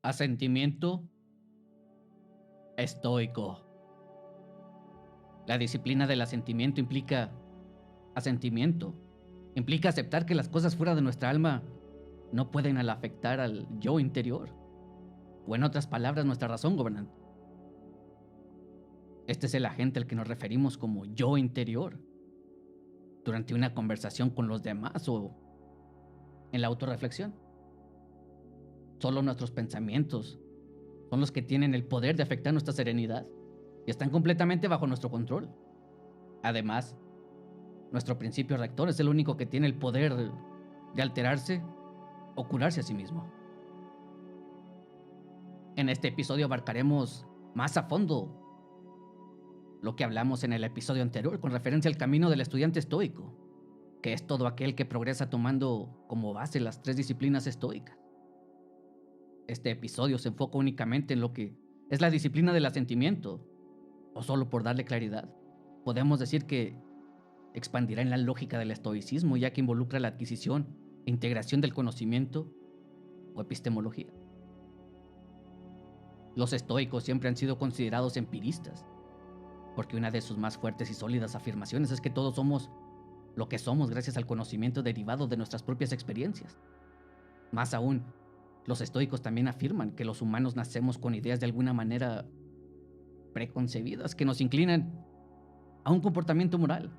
Asentimiento estoico. La disciplina del asentimiento implica asentimiento. Implica aceptar que las cosas fuera de nuestra alma no pueden afectar al yo interior, o en otras palabras, nuestra razón gobernante. Este es el agente al que nos referimos como yo interior durante una conversación con los demás o en la autorreflexión. Solo nuestros pensamientos son los que tienen el poder de afectar nuestra serenidad y están completamente bajo nuestro control. Además, nuestro principio rector es el único que tiene el poder de alterarse o curarse a sí mismo. En este episodio abarcaremos más a fondo lo que hablamos en el episodio anterior con referencia al camino del estudiante estoico, que es todo aquel que progresa tomando como base las 3 disciplinas estoicas. Este episodio se enfoca únicamente en lo que es la disciplina del asentimiento, o solo por darle claridad, podemos decir que expandirá en la lógica del estoicismo, ya que involucra la adquisición e integración del conocimiento o epistemología. Los estoicos siempre han sido considerados empiristas, porque una de sus más fuertes y sólidas afirmaciones es que todos somos lo que somos gracias al conocimiento derivado de nuestras propias experiencias. Más aún, los estoicos también afirman que los humanos nacemos con ideas de alguna manera preconcebidas que nos inclinan a un comportamiento moral.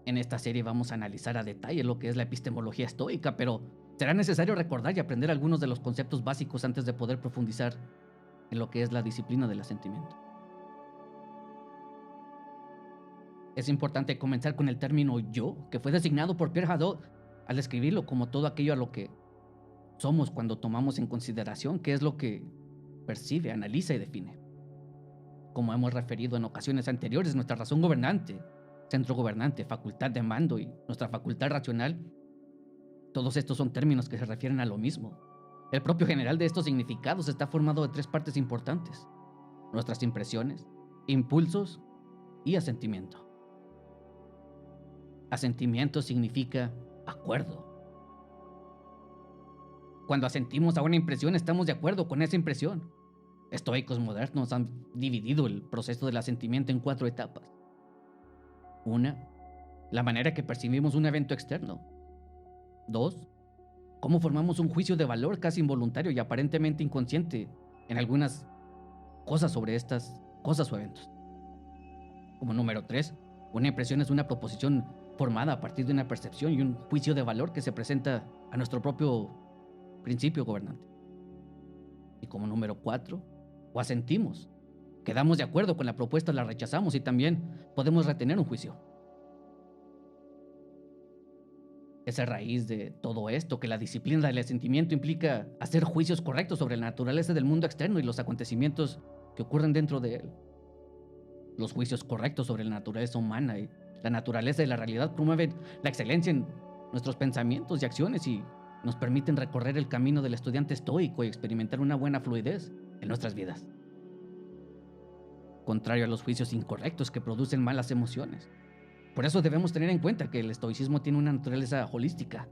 En esta serie vamos a analizar a detalle lo que es la epistemología estoica, pero será necesario recordar y aprender algunos de los conceptos básicos antes de poder profundizar en lo que es la disciplina del asentimiento. Es importante comenzar con el término yo, que fue designado por Pierre Hadot al describirlo como todo aquello a lo que somos cuando tomamos en consideración qué es lo que percibe, analiza y define. Como hemos referido en ocasiones anteriores, nuestra razón gobernante, centro gobernante, facultad de mando y nuestra facultad racional, todos estos son términos que se refieren a lo mismo. El propio general de estos significados está formado de 3 partes importantes: nuestras impresiones, impulsos y asentimiento. Asentimiento significa acuerdo. Cuando asentimos a una impresión, estamos de acuerdo con esa impresión. Estoicos modernos han dividido el proceso del asentimiento en 4 etapas. 1. La manera que percibimos un evento externo. 2. Cómo formamos un juicio de valor casi involuntario y aparentemente inconsciente en algunas cosas sobre estas cosas o eventos. Como número 3, una impresión es una proposición formada a partir de una percepción y un juicio de valor que se presenta a nuestro propio principio gobernante. Y como número 4, o asentimos, quedamos de acuerdo con la propuesta, la rechazamos y también podemos retener un juicio. Es a raíz de todo esto que la disciplina del asentimiento implica hacer juicios correctos sobre la naturaleza del mundo externo y los acontecimientos que ocurren dentro de él. Los juicios correctos sobre la naturaleza humana y la naturaleza de la realidad promueven la excelencia en nuestros pensamientos y acciones y nos permiten recorrer el camino del estudiante estoico y experimentar una buena fluidez en nuestras vidas. Contrario a los juicios incorrectos que producen malas emociones. Por eso debemos tener en cuenta que el estoicismo tiene una naturaleza holística.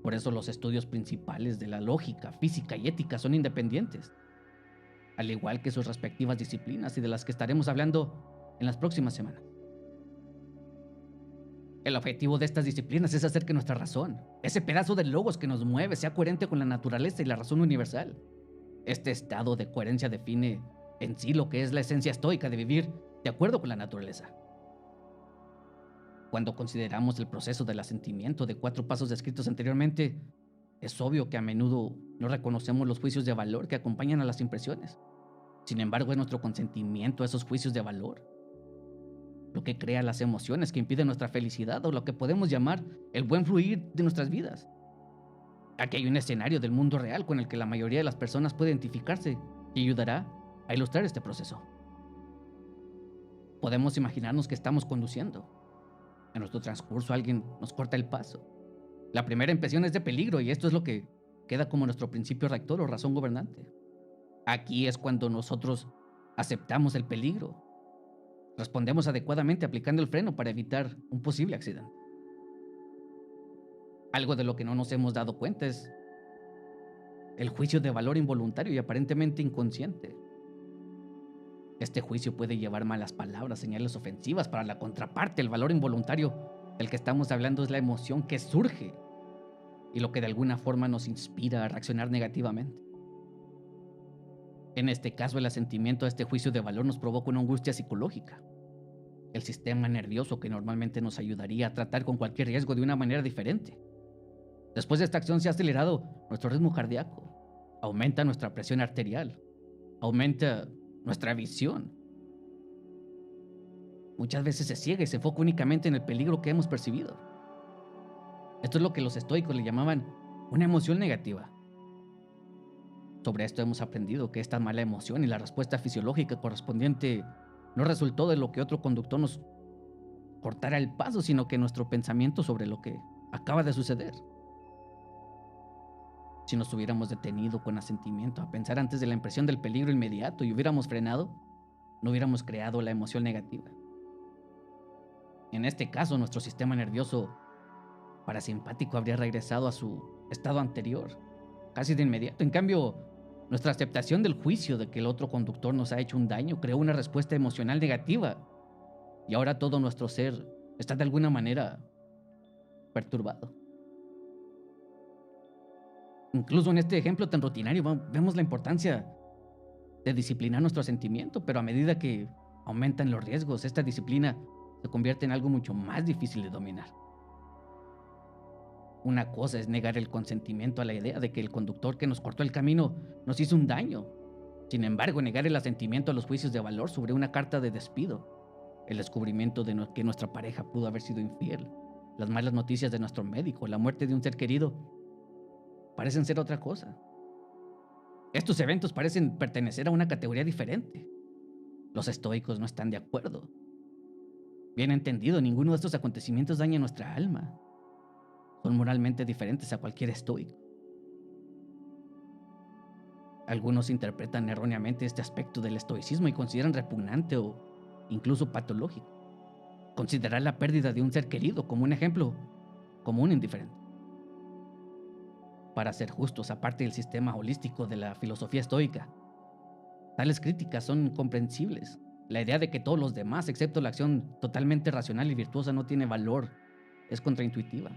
Por eso los estudios principales de la lógica, física y ética son independientes, al igual que sus respectivas disciplinas y de las que estaremos hablando en las próximas semanas. El objetivo de estas disciplinas es hacer que nuestra razón, ese pedazo de logos que nos mueve, sea coherente con la naturaleza y la razón universal. Este estado de coherencia define en sí lo que es la esencia estoica de vivir de acuerdo con la naturaleza. Cuando consideramos el proceso del asentimiento de 4 pasos descritos anteriormente, es obvio que a menudo no reconocemos los juicios de valor que acompañan a las impresiones. Sin embargo, es nuestro consentimiento a esos juicios de valor lo que crea las emociones que impiden nuestra felicidad o lo que podemos llamar el buen fluir de nuestras vidas. Aquí hay un escenario del mundo real con el que la mayoría de las personas puede identificarse y ayudará a ilustrar este proceso. Podemos imaginarnos que estamos conduciendo. En nuestro transcurso alguien nos corta el paso. La primera impresión es de peligro y esto es lo que queda como nuestro principio rector o razón gobernante. Aquí es cuando nosotros aceptamos el peligro. Respondemos adecuadamente aplicando el freno para evitar un posible accidente. Algo de lo que no nos hemos dado cuenta es el juicio de valor involuntario y aparentemente inconsciente. Este juicio puede llevar malas palabras, señales ofensivas para la contraparte. El valor involuntario del que estamos hablando es la emoción que surge y lo que de alguna forma nos inspira a reaccionar negativamente. En este caso, el asentimiento a este juicio de valor nos provoca una angustia psicológica. El sistema nervioso que normalmente nos ayudaría a tratar con cualquier riesgo de una manera diferente. Después de esta acción se ha acelerado nuestro ritmo cardíaco, aumenta nuestra presión arterial, aumenta nuestra visión. Muchas veces se ciega y se enfoca únicamente en el peligro que hemos percibido. Esto es lo que los estoicos le llamaban una emoción negativa. Sobre esto hemos aprendido que esta mala emoción y la respuesta fisiológica correspondiente no resultó de lo que otro conductor nos cortara el paso, sino que nuestro pensamiento sobre lo que acaba de suceder. Si nos hubiéramos detenido con asentimiento a pensar antes de la impresión del peligro inmediato y hubiéramos frenado, no hubiéramos creado la emoción negativa. En este caso, nuestro sistema nervioso parasimpático habría regresado a su estado anterior, casi de inmediato. En cambio, nuestra aceptación del juicio de que el otro conductor nos ha hecho un daño creó una respuesta emocional negativa. Y ahora todo nuestro ser está de alguna manera perturbado. Incluso en este ejemplo tan rutinario vemos la importancia de disciplinar nuestro sentimiento, pero a medida que aumentan los riesgos, esta disciplina se convierte en algo mucho más difícil de dominar. Una cosa es negar el consentimiento a la idea de que el conductor que nos cortó el camino nos hizo un daño. Sin embargo, negar el asentimiento a los juicios de valor sobre una carta de despido, el descubrimiento de que nuestra pareja pudo haber sido infiel, las malas noticias de nuestro médico, la muerte de un ser querido, parecen ser otra cosa. Estos eventos parecen pertenecer a una categoría diferente. Los estoicos no están de acuerdo. Bien entendido, ninguno de estos acontecimientos daña nuestra alma. Son moralmente diferentes a cualquier estoico. Algunos interpretan erróneamente este aspecto del estoicismo y consideran repugnante o incluso patológico considerar la pérdida de un ser querido como un ejemplo común indiferente. Para ser justos, aparte del sistema holístico de la filosofía estoica, tales críticas son comprensibles. La idea de que todos los demás, excepto la acción totalmente racional y virtuosa, no tiene valor, es contraintuitiva.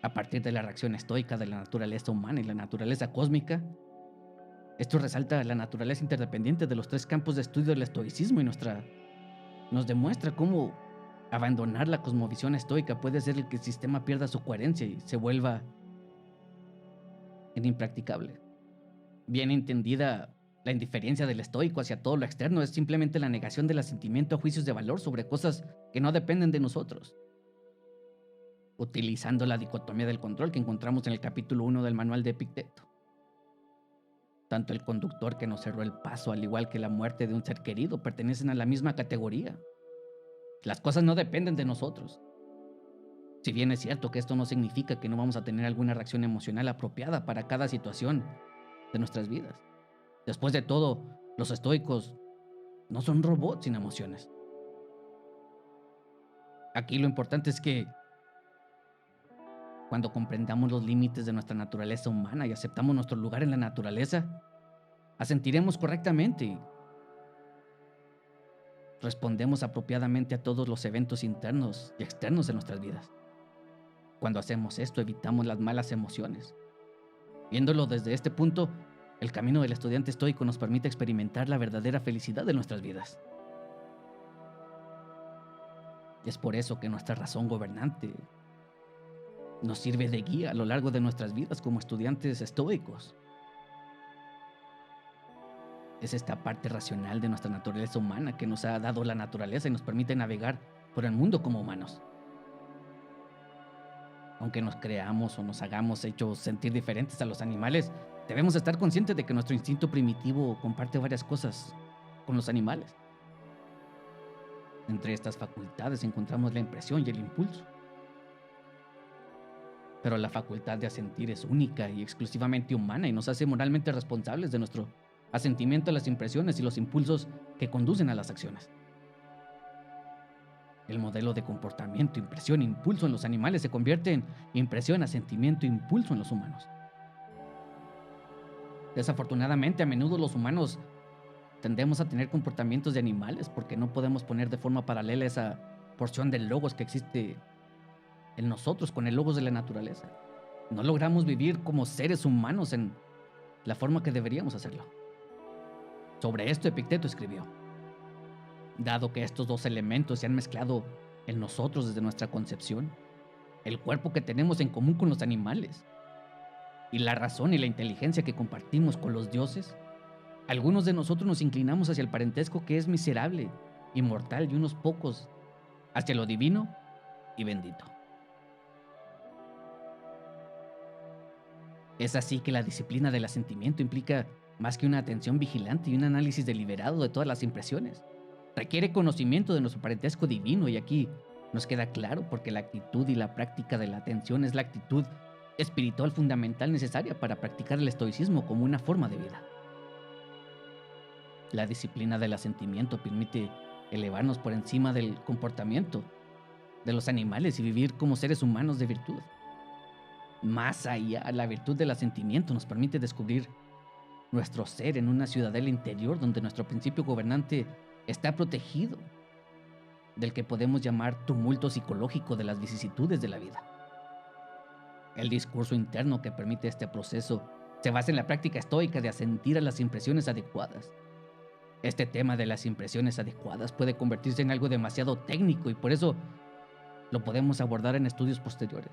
A partir de la reacción estoica de la naturaleza humana y la naturaleza cósmica, esto resalta la naturaleza interdependiente de los tres campos de estudio del estoicismo y nos demuestra cómo abandonar la cosmovisión estoica puede hacer que el sistema pierda su coherencia y se vuelva impracticable. Bien entendida, la indiferencia del estoico hacia todo lo externo es simplemente la negación del asentimiento a juicios de valor sobre cosas que no dependen de nosotros. Utilizando la dicotomía del control que encontramos en el capítulo 1 del manual de Epicteto. Tanto el conductor que nos cerró el paso, al igual que la muerte de un ser querido, pertenecen a la misma categoría. Las cosas no dependen de nosotros. Si bien es cierto que esto no significa que no vamos a tener alguna reacción emocional apropiada para cada situación de nuestras vidas. Después de todo, los estoicos no son robots sin emociones. Aquí lo importante es que cuando comprendamos los límites de nuestra naturaleza humana y aceptamos nuestro lugar en la naturaleza, asentiremos correctamente y respondemos apropiadamente a todos los eventos internos y externos de nuestras vidas. Cuando hacemos esto, evitamos las malas emociones. Viéndolo desde este punto, el camino del estudiante estoico nos permite experimentar la verdadera felicidad de nuestras vidas. Es por eso que nuestra razón gobernante nos sirve de guía a lo largo de nuestras vidas como estudiantes estoicos. Es esta parte racional de nuestra naturaleza humana que nos ha dado la naturaleza y nos permite navegar por el mundo como humanos. Aunque nos creamos o nos hagamos hechos sentir diferentes a los animales, debemos estar conscientes de que nuestro instinto primitivo comparte varias cosas con los animales. Entre estas facultades encontramos la impresión y el impulso. Pero la facultad de asentir es única y exclusivamente humana y nos hace moralmente responsables de nuestro asentimiento a las impresiones y los impulsos que conducen a las acciones. El modelo de comportamiento, impresión e impulso en los animales se convierte en impresión, asentimiento e impulso en los humanos. Desafortunadamente, a menudo los humanos tendemos a tener comportamientos de animales porque no podemos poner de forma paralela esa porción del logos que existe en nosotros con el logos de la naturaleza. No logramos vivir como seres humanos en la forma que deberíamos hacerlo. Sobre esto Epicteto escribió: dado que estos dos elementos se han mezclado en nosotros desde nuestra concepción, el cuerpo que tenemos en común con los animales y la razón y la inteligencia que compartimos con los dioses, algunos de nosotros nos inclinamos hacia el parentesco que es miserable, inmortal, y unos pocos hacia lo divino y bendito. Es así que la disciplina del asentimiento implica más que una atención vigilante y un análisis deliberado de todas las impresiones. Requiere conocimiento de nuestro parentesco divino, y aquí nos queda claro porque la actitud y la práctica de la atención es la actitud espiritual fundamental necesaria para practicar el estoicismo como una forma de vida. La disciplina del asentimiento permite elevarnos por encima del comportamiento de los animales y vivir como seres humanos de virtud. Más allá, la virtud del asentimiento nos permite descubrir nuestro ser en una ciudadela interior donde nuestro principio gobernante está protegido del que podemos llamar tumulto psicológico de las vicisitudes de la vida. El discurso interno que permite este proceso se basa en la práctica estoica de asentir a las impresiones adecuadas. Este tema de las impresiones adecuadas puede convertirse en algo demasiado técnico y por eso lo podemos abordar en estudios posteriores.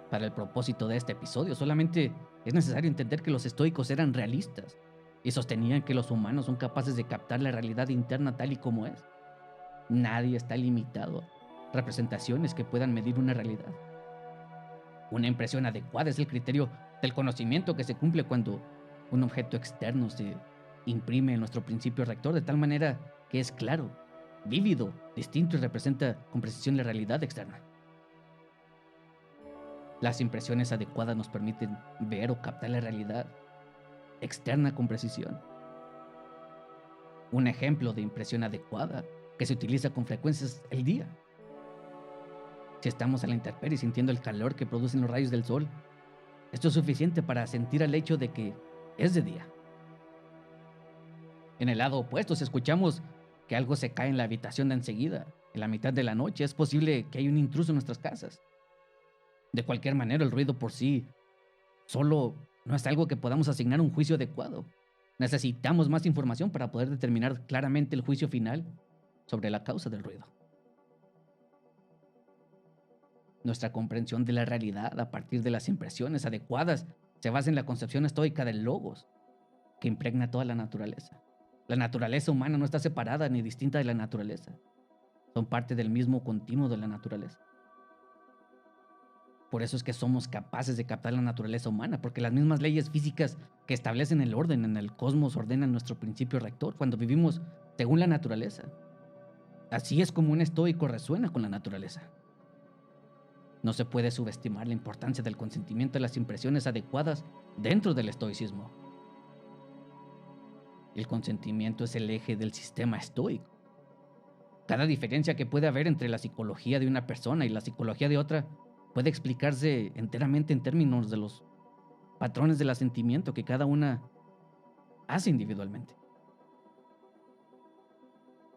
Para el propósito de este episodio, solamente es necesario entender que los estoicos eran realistas y sostenían que los humanos son capaces de captar la realidad interna tal y como es. Nadie está limitado a representaciones que puedan medir una realidad. Una impresión adecuada es el criterio del conocimiento que se cumple cuando un objeto externo se imprime en nuestro principio rector de tal manera que es claro, vívido, distinto y representa con precisión la realidad externa. Las impresiones adecuadas nos permiten ver o captar la realidad externa con precisión. Un ejemplo de impresión adecuada que se utiliza con frecuencia es el día. Si estamos a la intemperie sintiendo el calor que producen los rayos del sol, esto es suficiente para sentir el hecho de que es de día. En el lado opuesto, si escuchamos que algo se cae en la habitación de enseguida, en la mitad de la noche, es posible que haya un intruso en nuestras casas. De cualquier manera, el ruido por sí solo no es algo que podamos asignar un juicio adecuado. Necesitamos más información para poder determinar claramente el juicio final sobre la causa del ruido. Nuestra comprensión de la realidad a partir de las impresiones adecuadas se basa en la concepción estoica del logos, que impregna toda la naturaleza. La naturaleza humana no está separada ni distinta de la naturaleza. Son parte del mismo continuo de la naturaleza. Por eso es que somos capaces de captar la naturaleza humana, porque las mismas leyes físicas que establecen el orden en el cosmos ordenan nuestro principio rector cuando vivimos según la naturaleza. Así es como un estoico resuena con la naturaleza. No se puede subestimar la importancia del consentimiento de las impresiones adecuadas dentro del estoicismo. El consentimiento es el eje del sistema estoico. Cada diferencia que puede haber entre la psicología de una persona y la psicología de otra puede explicarse enteramente en términos de los patrones del asentimiento que cada una hace individualmente.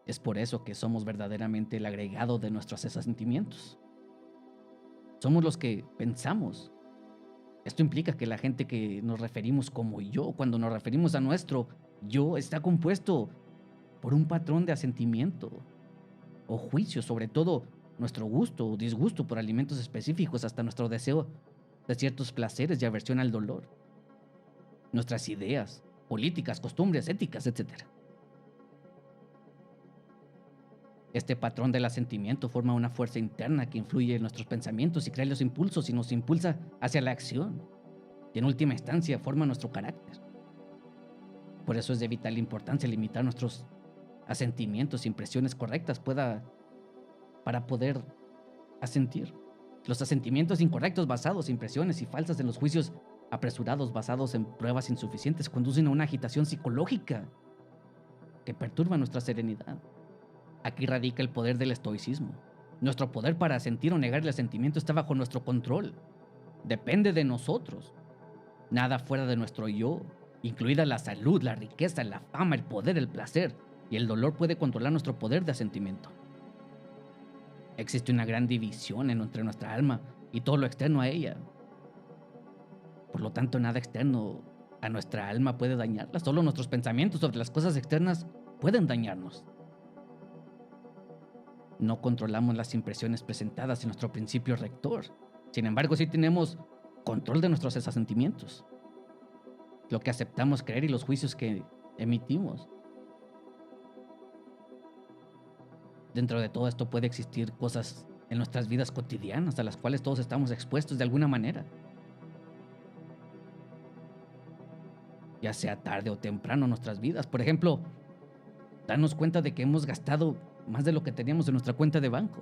Es por eso que somos verdaderamente el agregado de nuestros asentimientos. Somos los que pensamos. Esto implica que la gente que nos referimos como yo, cuando nos referimos a nuestro yo, está compuesto por un patrón de asentimiento o juicio, sobre todo nuestro gusto o disgusto por alimentos específicos, hasta nuestro deseo de ciertos placeres y aversión al dolor, nuestras ideas, políticas, costumbres, éticas, etc. Este patrón del asentimiento forma una fuerza interna que influye en nuestros pensamientos y crea los impulsos y nos impulsa hacia la acción. Y en última instancia forma nuestro carácter. Por eso es de vital importancia limitar nuestros asentimientos e impresiones correctas para poder asentir. Los asentimientos incorrectos basados en impresiones y falsas en los juicios apresurados basados en pruebas insuficientes conducen a una agitación psicológica que perturba nuestra serenidad. Aquí radica el poder del estoicismo. Nuestro poder para asentir o negar el asentimiento está bajo nuestro control. Depende de nosotros. Nada fuera de nuestro yo incluida la salud, la riqueza, la fama, el poder, el placer y el dolor puede controlar nuestro poder de asentimiento. Existe una gran división entre nuestra alma y todo lo externo a ella. Por lo tanto, nada externo a nuestra alma puede dañarla. Solo nuestros pensamientos sobre las cosas externas pueden dañarnos. No controlamos las impresiones presentadas en nuestro principio rector. Sin embargo, sí tenemos control de nuestros sentimientos, lo que aceptamos creer y los juicios que emitimos. Dentro de todo esto puede existir cosas en nuestras vidas cotidianas a las cuales todos estamos expuestos de alguna manera. Ya sea tarde o temprano en nuestras vidas. Por ejemplo, darnos cuenta de que hemos gastado más de lo que teníamos en nuestra cuenta de banco.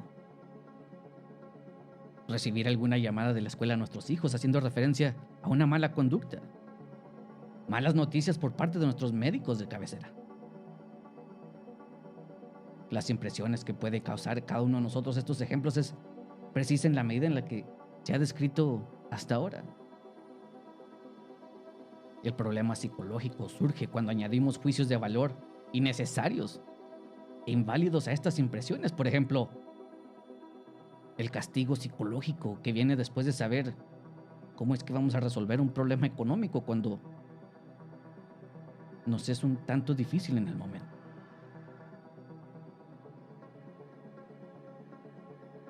Recibir alguna llamada de la escuela a nuestros hijos haciendo referencia a una mala conducta. Malas noticias por parte de nuestros médicos de cabecera. Las impresiones que puede causar cada uno de nosotros estos ejemplos es precisa en la medida en la que se ha descrito hasta ahora. El problema psicológico surge cuando añadimos juicios de valor innecesarios e inválidos a estas impresiones. Por ejemplo, el castigo psicológico que viene después de saber cómo es que vamos a resolver un problema económico cuando nos es un tanto difícil en el momento.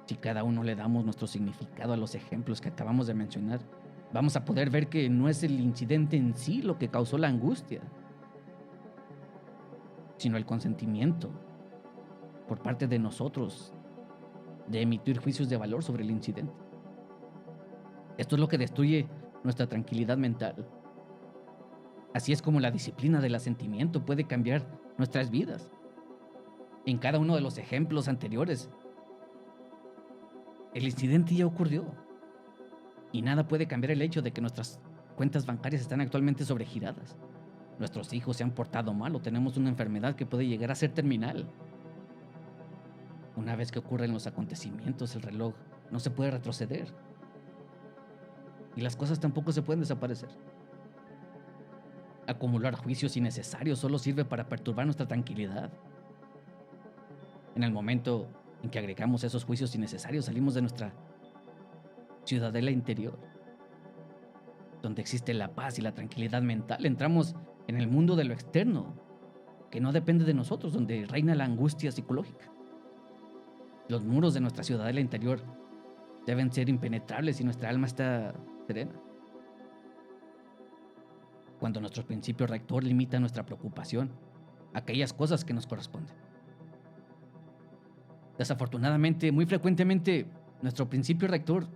Si cada uno le damos nuestro significado a los ejemplos que acabamos de mencionar, vamos a poder ver que no es el incidente en sí lo que causó la angustia, sino el consentimiento por parte de nosotros de emitir juicios de valor sobre el incidente. Esto es lo que destruye nuestra tranquilidad mental. Así es como la disciplina del asentimiento puede cambiar nuestras vidas. En cada uno de los ejemplos anteriores, el incidente ya ocurrió y nada puede cambiar el hecho de que nuestras cuentas bancarias están actualmente sobregiradas. Nuestros hijos se han portado mal o tenemos una enfermedad que puede llegar a ser terminal. Una vez que ocurren los acontecimientos, el reloj no se puede retroceder y las cosas tampoco se pueden desaparecer. Acumular juicios innecesarios solo sirve para perturbar nuestra tranquilidad. En el momento en que agregamos esos juicios innecesarios, salimos de nuestra ciudadela interior, donde existe la paz y la tranquilidad mental. Entramos en el mundo de lo externo, que no depende de nosotros, donde reina la angustia psicológica. Los muros de nuestra ciudadela interior deben ser impenetrables y nuestra alma está serena. Cuando nuestro principio rector limita nuestra preocupación a aquellas cosas que nos corresponden. Desafortunadamente, muy frecuentemente, nuestro principio rector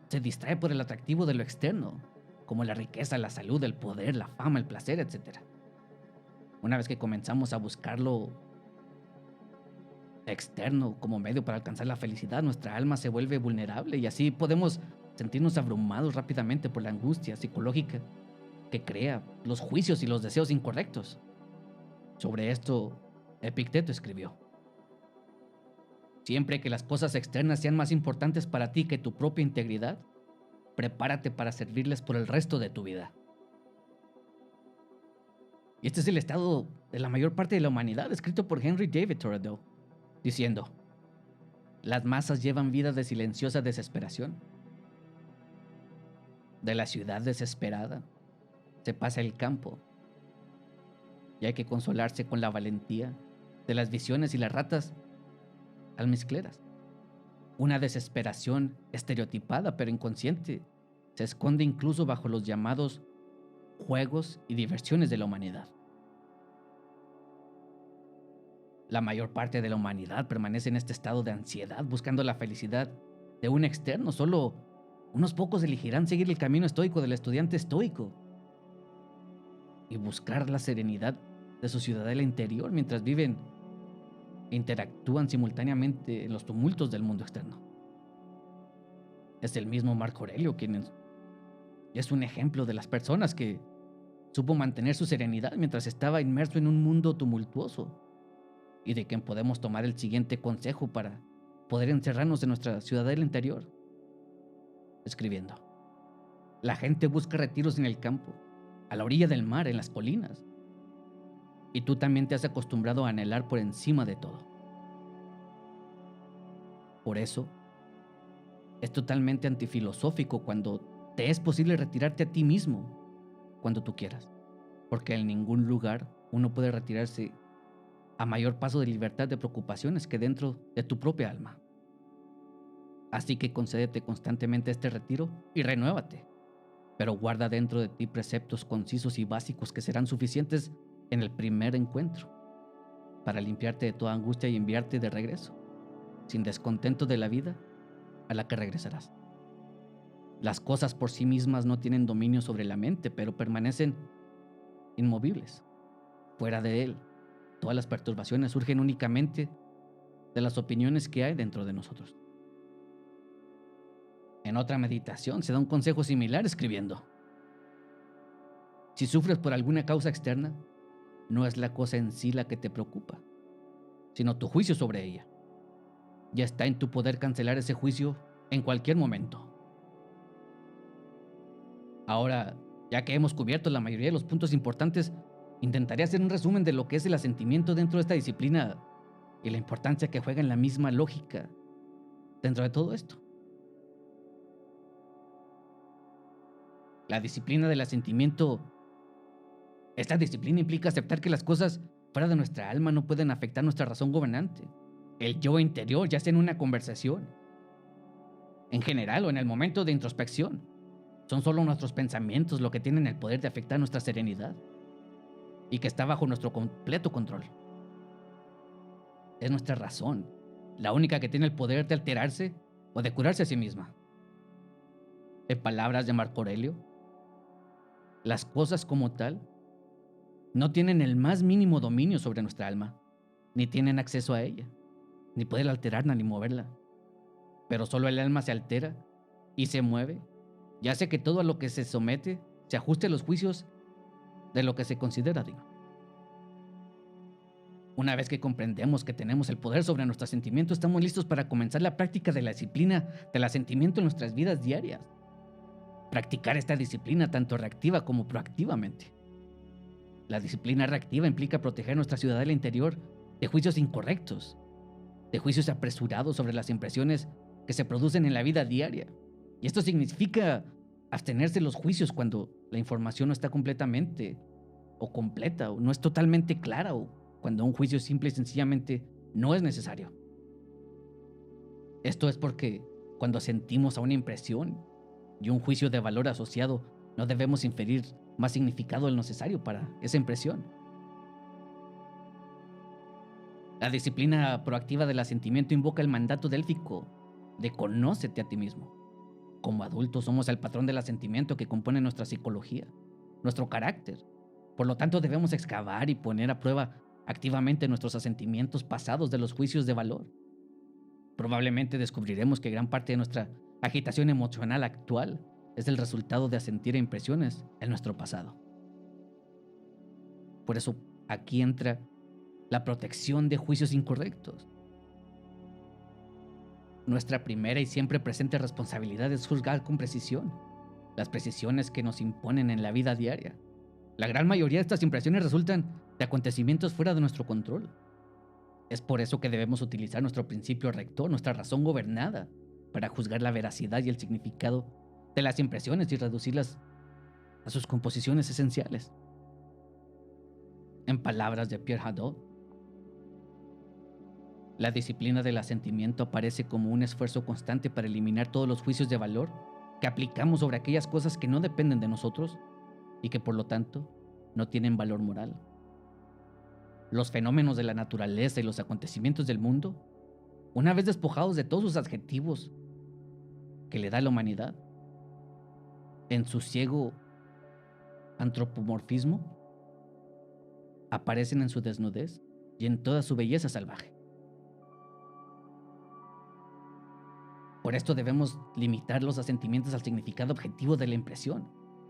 se distrae por el atractivo de lo externo, como la riqueza, la salud, el poder, la fama, el placer, etc. Una vez que comenzamos a buscarlo externo como medio para alcanzar la felicidad, nuestra alma se vuelve vulnerable y así podemos sentirnos abrumados rápidamente por la angustia psicológica que crea los juicios y los deseos incorrectos. Sobre esto, Epicteto escribió: siempre que las cosas externas sean más importantes para ti que tu propia integridad, prepárate para servirles por el resto de tu vida. Y este es el estado de la mayor parte de la humanidad, escrito por Henry David Thoreau, diciendo: las masas llevan vidas de silenciosa desesperación. De la ciudad desesperada se pasa el campo, y hay que consolarse con la valentía de las visiones y las ratas almizcleras. Una desesperación estereotipada pero inconsciente se esconde incluso bajo los llamados juegos y diversiones de la humanidad. La mayor parte de la humanidad permanece en este estado de ansiedad buscando la felicidad de un externo. Solo unos pocos elegirán seguir el camino estoico del estudiante estoico y buscar la serenidad de su ciudadela interior mientras viven e interactúan simultáneamente en los tumultos del mundo externo. Es el mismo Marco Aurelio quien es un ejemplo de las personas que supo mantener su serenidad mientras estaba inmerso en un mundo tumultuoso, y de quien podemos tomar el siguiente consejo para poder encerrarnos en nuestra ciudadela interior, escribiendo: la gente busca retiros en el campo a la orilla del mar, en las colinas. Y tú también te has acostumbrado a anhelar por encima de todo. Por eso, es totalmente antifilosófico cuando te es posible retirarte a ti mismo cuando tú quieras. Porque en ningún lugar uno puede retirarse a mayor paso de libertad de preocupaciones que dentro de tu propia alma. Así que concédete constantemente este retiro y renuévate, pero guarda dentro de ti preceptos concisos y básicos que serán suficientes en el primer encuentro para limpiarte de toda angustia y enviarte de regreso, sin descontento de la vida a la que regresarás. Las cosas por sí mismas no tienen dominio sobre la mente, pero permanecen inmovibles. Fuera de él, todas las perturbaciones surgen únicamente de las opiniones que hay dentro de nosotros. En otra meditación se da un consejo similar escribiendo: si sufres por alguna causa externa, no es la cosa en sí la que te preocupa, sino tu juicio sobre ella. Ya está en tu poder cancelar ese juicio en cualquier momento. Ahora, ya que hemos cubierto la mayoría de los puntos importantes, intentaré hacer un resumen de lo que es el asentimiento dentro de esta disciplina y la importancia que juega en la misma lógica dentro de todo esto. La disciplina del asentimiento. Esta disciplina implica aceptar que las cosas fuera de nuestra alma no pueden afectar nuestra razón gobernante, el yo interior, ya sea en una conversación, en general o en el momento de introspección. Son solo nuestros pensamientos lo que tienen el poder de afectar nuestra serenidad y que está bajo nuestro completo control. Es nuestra razón, la única que tiene el poder de alterarse o de curarse a sí misma. En palabras de Marco Aurelio, las cosas como tal no tienen el más mínimo dominio sobre nuestra alma, ni tienen acceso a ella, ni pueden alterarla ni moverla. Pero solo el alma se altera y se mueve, y hace que todo a lo que se somete se ajuste a los juicios de lo que se considera digno. Una vez que comprendemos que tenemos el poder sobre nuestros sentimientos, estamos listos para comenzar la práctica de la disciplina del asentimiento en nuestras vidas diarias. Practicar esta disciplina tanto reactiva como proactivamente. La disciplina reactiva implica proteger nuestra ciudadela interior de juicios incorrectos, de juicios apresurados sobre las impresiones que se producen en la vida diaria. Y esto significa abstenerse de los juicios cuando la información no está completamente o completa o no es totalmente clara, o cuando un juicio simple y sencillamente no es necesario. Esto es porque cuando sentimos a una impresión y un juicio de valor asociado, no debemos inferir más significado del necesario para esa impresión. La disciplina proactiva del asentimiento invoca el mandato délfico de conócete a ti mismo. Como adultos somos el patrón del asentimiento que compone nuestra psicología, nuestro carácter. Por lo tanto, debemos excavar y poner a prueba activamente nuestros asentimientos pasados de los juicios de valor. Probablemente descubriremos que gran parte de nuestra agitación emocional actual es el resultado de asentir a impresiones en nuestro pasado. Por eso aquí entra la protección de juicios incorrectos. Nuestra primera y siempre presente responsabilidad es juzgar con precisión las precisiones que nos imponen en la vida diaria. La gran mayoría de estas impresiones resultan de acontecimientos fuera de nuestro control. Es por eso que debemos utilizar nuestro principio rector, nuestra razón gobernada, para juzgar la veracidad y el significado de las impresiones y reducirlas a sus composiciones esenciales. En palabras de Pierre Hadot, la disciplina del asentimiento aparece como un esfuerzo constante para eliminar todos los juicios de valor que aplicamos sobre aquellas cosas que no dependen de nosotros y que por lo tanto no tienen valor moral. Los fenómenos de la naturaleza y los acontecimientos del mundo, una vez despojados de todos sus adjetivos que le da la humanidad, en su ciego antropomorfismo, aparecen en su desnudez y en toda su belleza salvaje. Por esto debemos limitar los asentimientos al significado objetivo de la impresión.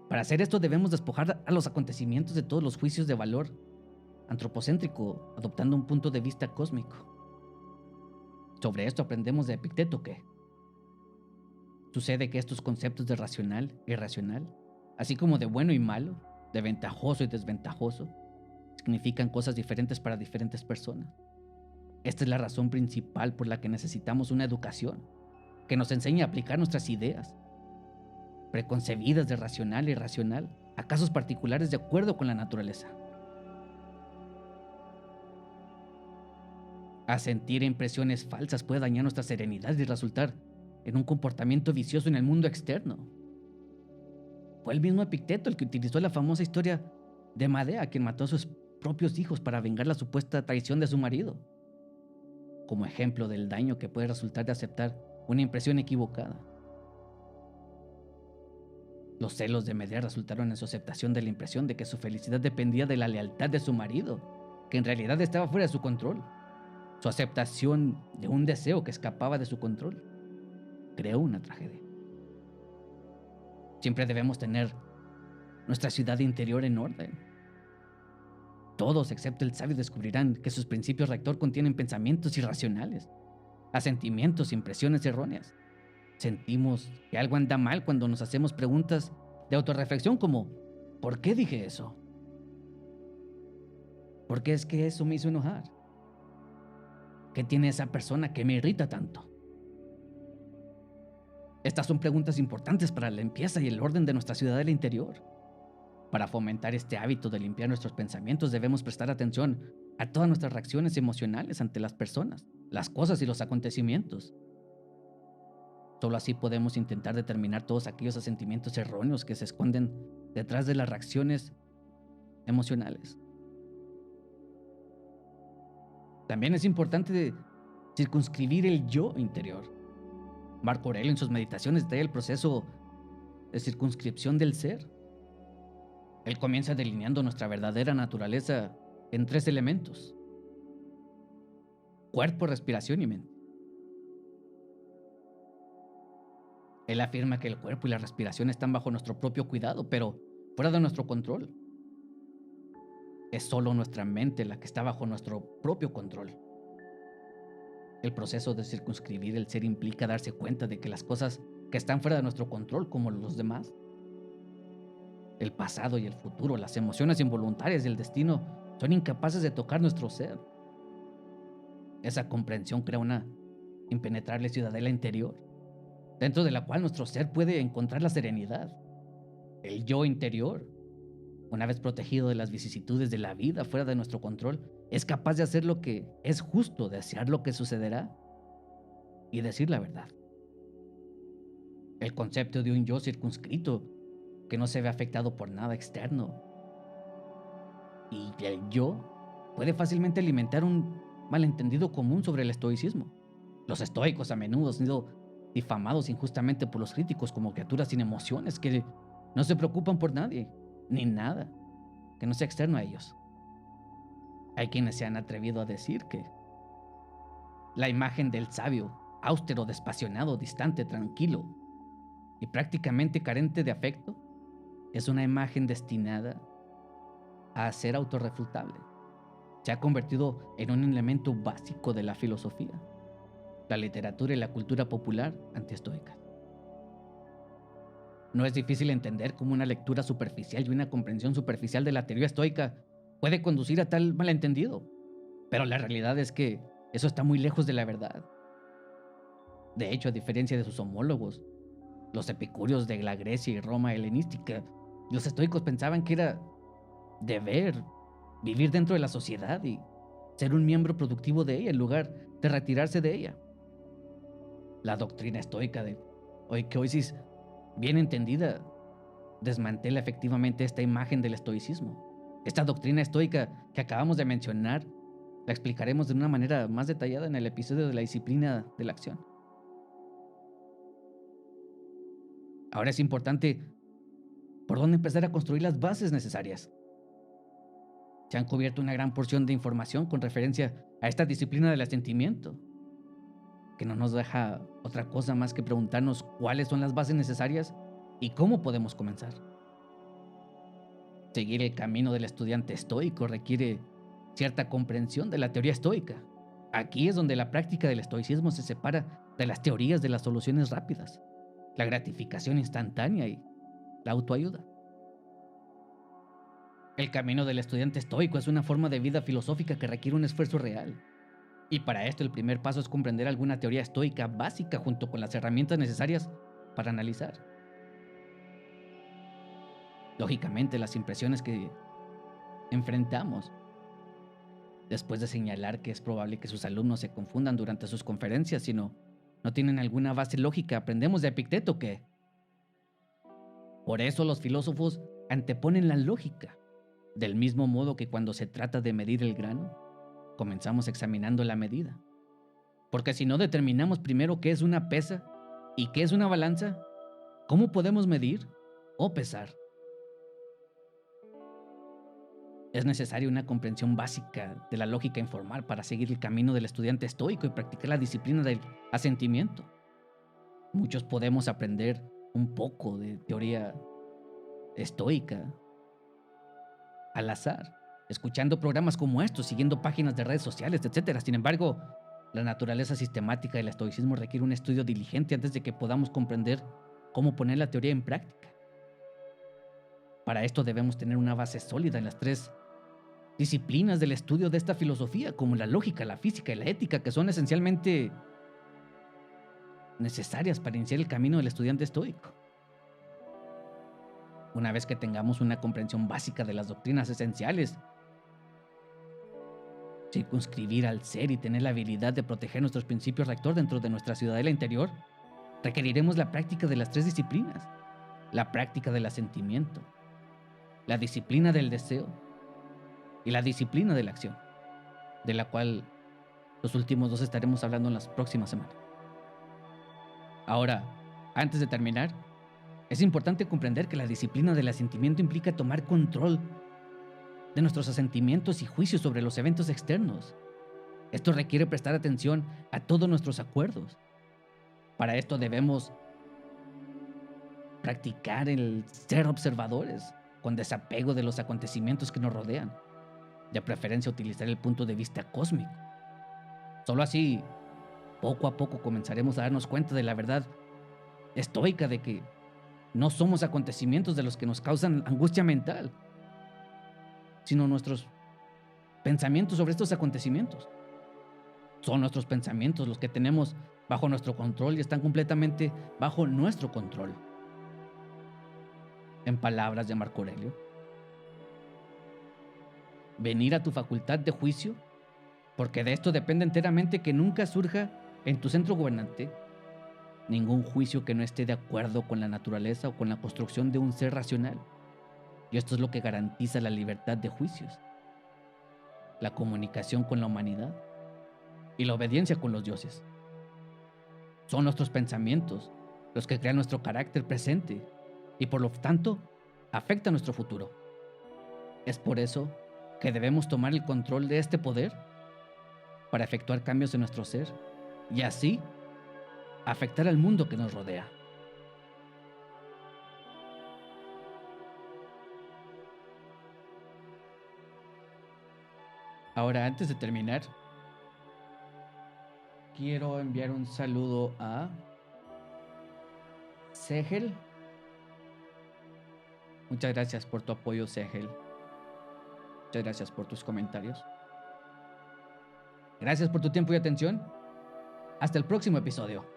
Para hacer esto debemos despojar a los acontecimientos de todos los juicios de valor antropocéntrico, adoptando un punto de vista cósmico. Sobre esto aprendemos de Epicteto que sucede que estos conceptos de racional e irracional, así como de bueno y malo, de ventajoso y desventajoso, significan cosas diferentes para diferentes personas. Esta es la razón principal por la que necesitamos una educación que nos enseñe a aplicar nuestras ideas, preconcebidas de racional e irracional, a casos particulares de acuerdo con la naturaleza. Asentir impresiones falsas puede dañar nuestra serenidad y resultar en un comportamiento vicioso en el mundo externo. Fue el mismo Epicteto el que utilizó la famosa historia de Medea, quien mató a sus propios hijos para vengar la supuesta traición de su marido, como ejemplo del daño que puede resultar de aceptar una impresión equivocada. Los celos de Medea resultaron en su aceptación de la impresión de que su felicidad dependía de la lealtad de su marido, que en realidad estaba fuera de su control. Su aceptación de un deseo que escapaba de su control creó una tragedia. Siempre debemos tener nuestra ciudad interior en orden. Todos, excepto el sabio, descubrirán que sus principios rector contienen pensamientos irracionales, asentimientos e impresiones erróneas. Sentimos que algo anda mal cuando nos hacemos preguntas de autorreflexión como ¿por qué dije eso? ¿Por qué es que eso me hizo enojar? ¿Qué tiene esa persona que me irrita tanto? Estas son preguntas importantes para la limpieza y el orden de nuestra ciudad del interior. Para fomentar este hábito de limpiar nuestros pensamientos debemos prestar atención a todas nuestras reacciones emocionales ante las personas, las cosas y los acontecimientos. Solo así podemos intentar determinar todos aquellos sentimientos erróneos que se esconden detrás de las reacciones emocionales. También es importante circunscribir el yo interior. Marco Aurelio en sus meditaciones detalla el proceso de circunscripción del ser. Él comienza delineando nuestra verdadera naturaleza en 3 elementos: cuerpo, respiración y mente. Él afirma que el cuerpo y la respiración están bajo nuestro propio cuidado, pero fuera de nuestro control. Es solo nuestra mente la que está bajo nuestro propio control. El proceso de circunscribir el ser implica darse cuenta de que las cosas que están fuera de nuestro control, como los demás, el pasado y el futuro, las emociones involuntarias y el destino, son incapaces de tocar nuestro ser. Esa comprensión crea una impenetrable ciudadela interior, dentro de la cual nuestro ser puede encontrar la serenidad. El yo interior, una vez protegido de las vicisitudes de la vida fuera de nuestro control, es capaz de hacer lo que es justo, desear lo que sucederá y decir la verdad. El concepto de un yo circunscrito, que no se ve afectado por nada externo, y el yo puede fácilmente alimentar un malentendido común sobre el estoicismo. Los estoicos a menudo han sido difamados injustamente por los críticos como criaturas sin emociones que no se preocupan por nadie ni nada que no sea externo a ellos. Hay quienes se han atrevido a decir que la imagen del sabio, austero, despasionado, distante, tranquilo y prácticamente carente de afecto, es una imagen destinada a ser autorrefutable. Se ha convertido en un elemento básico de la filosofía, la literatura y la cultura popular antiestoica. No es difícil entender cómo una lectura superficial y una comprensión superficial de la teoría estoica puede conducir a tal malentendido, pero la realidad es que eso está muy lejos de la verdad. De hecho, a diferencia de sus homólogos, los epicúreos de la Grecia y Roma helenística, los estoicos pensaban que era deber vivir dentro de la sociedad y ser un miembro productivo de ella en lugar de retirarse de ella. La doctrina estoica de oikeosis, bien entendida, desmantela efectivamente esta imagen del estoicismo. Esta doctrina estoica que acabamos de mencionar la explicaremos de una manera más detallada en el episodio de la disciplina de la acción. Ahora es importante por dónde empezar a construir las bases necesarias. Se han cubierto una gran porción de información con referencia a esta disciplina del asentimiento, que no nos deja otra cosa más que preguntarnos cuáles son las bases necesarias y cómo podemos comenzar. Seguir el camino del estudiante estoico requiere cierta comprensión de la teoría estoica. Aquí es donde la práctica del estoicismo se separa de las teorías de las soluciones rápidas, la gratificación instantánea y la autoayuda. El camino del estudiante estoico es una forma de vida filosófica que requiere un esfuerzo real. Y para esto el primer paso es comprender alguna teoría estoica básica junto con las herramientas necesarias para analizar. Lógicamente, las impresiones que enfrentamos, después de señalar que es probable que sus alumnos se confundan durante sus conferencias, si no tienen alguna base lógica, aprendemos de Epicteto que, por eso los filósofos anteponen la lógica, del mismo modo que cuando se trata de medir el grano, comenzamos examinando la medida. Porque si no determinamos primero qué es una pesa y qué es una balanza, ¿cómo podemos medir o pesar? Es necesaria una comprensión básica de la lógica informal para seguir el camino del estudiante estoico y practicar la disciplina del asentimiento. Muchos podemos aprender un poco de teoría estoica al azar, escuchando programas como estos, siguiendo páginas de redes sociales, etcétera. Sin embargo, la naturaleza sistemática del estoicismo requiere un estudio diligente antes de que podamos comprender cómo poner la teoría en práctica. Para esto debemos tener una base sólida en las tres disciplinas del estudio de esta filosofía, como la lógica, la física y la ética, que son esencialmente necesarias para iniciar el camino del estudiante estoico. Una vez que tengamos una comprensión básica de las doctrinas esenciales, circunscribir al ser y tener la habilidad de proteger nuestros principios rector dentro de nuestra ciudadela interior, requeriremos la práctica de las tres disciplinas: la práctica del asentimiento, la disciplina del deseo y la disciplina de la acción, de la cual los últimos dos estaremos hablando en las próximas semanas. Ahora, antes de terminar, es importante comprender que la disciplina del asentimiento implica tomar control de nuestros asentimientos y juicios sobre los eventos externos. Esto requiere prestar atención a todos nuestros acuerdos. Para esto debemos practicar el ser observadores, con desapego de los acontecimientos que nos rodean. De preferencia utilizar el punto de vista cósmico. Solo así, poco a poco comenzaremos a darnos cuenta de la verdad estoica de que no somos acontecimientos de los que nos causan angustia mental, sino nuestros pensamientos sobre estos acontecimientos. Son nuestros pensamientos los que tenemos bajo nuestro control y están completamente bajo nuestro control. En palabras de Marco Aurelio, venir a tu facultad de juicio, porque de esto depende enteramente que nunca surja en tu centro gobernante ningún juicio que no esté de acuerdo con la naturaleza o con la construcción de un ser racional. Y esto es lo que garantiza la libertad de juicios, la comunicación con la humanidad y la obediencia con los dioses. Son nuestros pensamientos los que crean nuestro carácter presente y por lo tanto afectan nuestro futuro. Es por eso que debemos tomar el control de este poder para efectuar cambios en nuestro ser y así afectar al mundo que nos rodea. Ahora, antes de terminar, quiero enviar un saludo a Segel. Muchas gracias por tu apoyo, Segel. Muchas gracias por tus comentarios. Gracias por tu tiempo y atención. Hasta el próximo episodio.